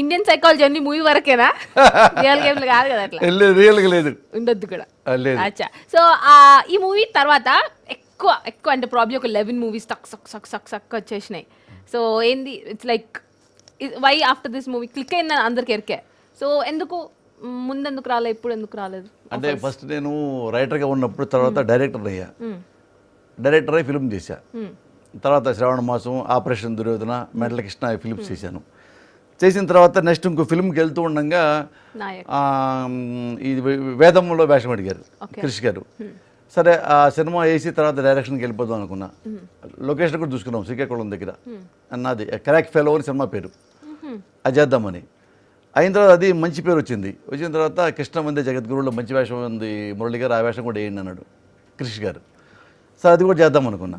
Indian psychology అన్ని movie వరకేనా? Real గేమ్లు కాదు కదా అట్లా? రియల్గా లేదు, ఉండొద్దు కూడా. లేదు. అచ్చా. సో ఈ మూవీ తర్వాత ఎక్కువ ఎక్కువ అంటే ప్రాబ్లీ ఒక 11 మూవీస్ సక్ సక్ సక్ సక్ సక్ వచ్చేసినాయి. సో ఏంది, it's like why after this movie click అయిందని అందరికి ఎరికే. సో ఎందుకు ముందెందుకు రాలేదు, ఇప్పుడు ఎందుకు రాలేదు? అంటే ఫస్ట్ నేను రైటర్గా ఉన్నప్పుడు తర్వాత డైరెక్టర్ అయ్యా. డైరెక్టర్ అయ్యి ఫిల్మ్ చేశా. తర్వాత శ్రావణ మాసం, operation Duryodhana, mental Krishna films చేశాను. చేసిన తర్వాత నెక్స్ట్ ఇంకో ఫిల్మ్కి వెళ్తూ ఉండగా ఇది వేదంలో వేషం అడిగారు క్రిష్ గారు. సరే ఆ సినిమా వేసి తర్వాత డైరెక్షన్కి వెళ్ళిపోదాం అనుకున్నా. లొకేషన్ కూడా చూసుకున్నాం శ్రీకాకుళం దగ్గర. నాది క్రాక్ ఫెలో అని సినిమా పేరు. అది చేద్దామని అయిన తర్వాత అది మంచి పేరు వచ్చింది. వచ్చిన తర్వాత కృష్ణ మంది జగద్గురువులో మంచి వేషం ఉంది మురళి గారు, ఆ వేషం కూడా వేయండి అన్నాడు క్రిష్ గారు. సరే అది కూడా చేద్దాం అనుకున్నా.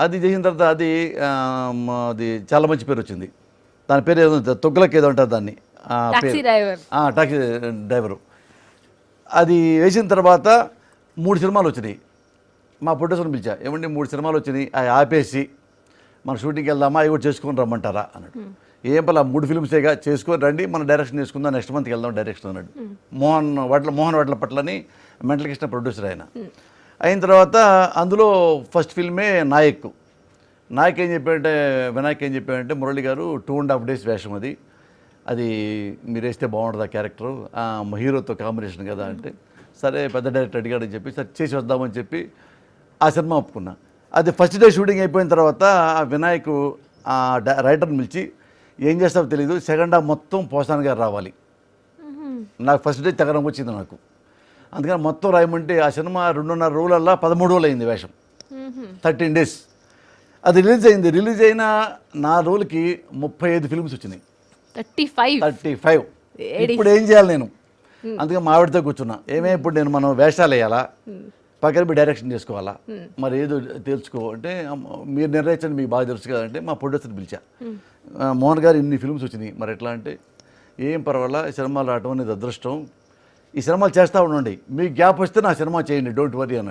అది చేసిన తర్వాత అది చాలా మంచి పేరు వచ్చింది. దాని పేరు ఏదో తొగ్గులకి ఏదో అంటారు దాన్ని, టాక్సీ డ్రైవరు. అది వేసిన తర్వాత 3 సినిమాలు వచ్చినాయి. మా ప్రొడ్యూసర్ని పిలిచా, ఏమండి 3 సినిమాలు వచ్చినాయి, అవి ఆపేసి మన షూటింగ్కి వెళ్దామా, అవి కూడా చేసుకొని రమ్మంటారా అన్నాడు. ఏం పర్లేదు 3 ఫిల్మ్సేగా చేసుకొని రండి, మన డైరెక్షన్ చేసుకుందాం, నెక్స్ట్ మంత్కి వెళ్దాం డైరెక్షన్ అన్నాడు. మోహన్ వడ్ల పట్లని మెంటల్ కృష్ణ ప్రొడ్యూసర్ ఆయన. అయిన తర్వాత అందులో ఫస్ట్ ఫిల్మే నాయక్ ఏం చెప్పాడంటే, వినాయక్ ఏం చెప్పాడంటే, మురళి గారు 2.5 days వేషం అది మీరు వేస్తే బాగుంటుంది ఆ క్యారెక్టర్, హీరోతో కాంబినేషన్ కదా అంటే, సరే పెద్ద డైరెక్టర్ అడిగాడని చెప్పి సరే చేసి వద్దామని చెప్పి ఆ సినిమా ఒప్పుకున్నా. అది ఫస్ట్ డే షూటింగ్ అయిపోయిన తర్వాత వినాయక్ రైటర్ని పిలిచి, ఏం చేస్తావో తెలీదు, సెకండ్ హాఫ్ మొత్తం పోసాన్ గారు రావాలి. నాకు ఫస్ట్ డే తెగరం వచ్చింది నాకు. అందుకని మొత్తం రాయమంటే ఆ సినిమా 2.5 రోజులల్లా 13 రోజులు అయింది వేషం, 13 days. అది రిలీజ్ అయిన 4 రోజులకి 35 ఫిల్మ్స్ వచ్చినాయి. 35. ఇప్పుడు ఏం చేయాలి నేను? అందుకే మా ఆవిడతో కూర్చున్నా, ఇప్పుడు నేను మనం వేషాలు వేయాలా, పక్కన మీ డైరెక్షన్ చేసుకోవాలా, మరి ఏదో తెలుసుకో అంటే, మీరు నిర్ణయించండి, మీకు బాగా తెలుసు కదంటే మా ప్రొడ్యూసర్ పిలిచా. మోహన్ గారు ఇన్ని ఫిల్మ్స్ వచ్చినాయి, మరి ఎట్లా అంటే, ఏం పర్వాలా, సినిమాలు రావటం అనేది అదృష్టం, ఈ సినిమాలు చేస్తూ ఉండండి, మీకు గ్యాప్ వస్తే నా సినిమా చేయండి, డోంట్ వరీ అన్నాడు.